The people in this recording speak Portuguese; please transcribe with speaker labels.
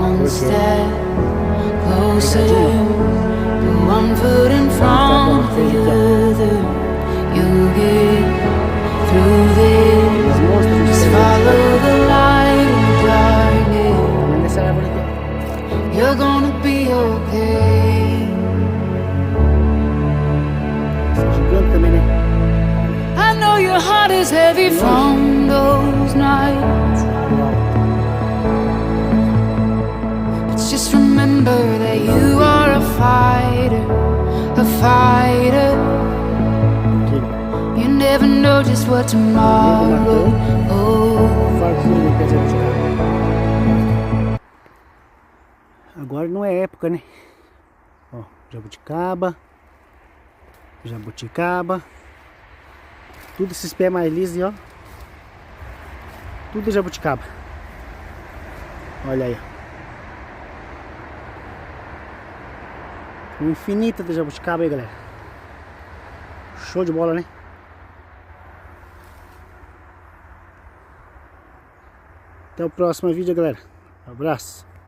Speaker 1: one step closer, put one foot in front of the other. You'll get through this. Just follow the light in the darkness. You're gonna be okay. I know your heart is heavy from those nights, but just remember that you are a fighter, a fighter. You never know just what tomorrow holds.
Speaker 2: Agora não é época, né? Ó, jabuticaba. Jabuticaba. Tudo esses pés mais lisos, ó. Tudo jabuticaba. Olha aí, ó. Infinita de jabuticaba aí, galera. Show de bola, né? Até o próximo vídeo, galera. Um abraço.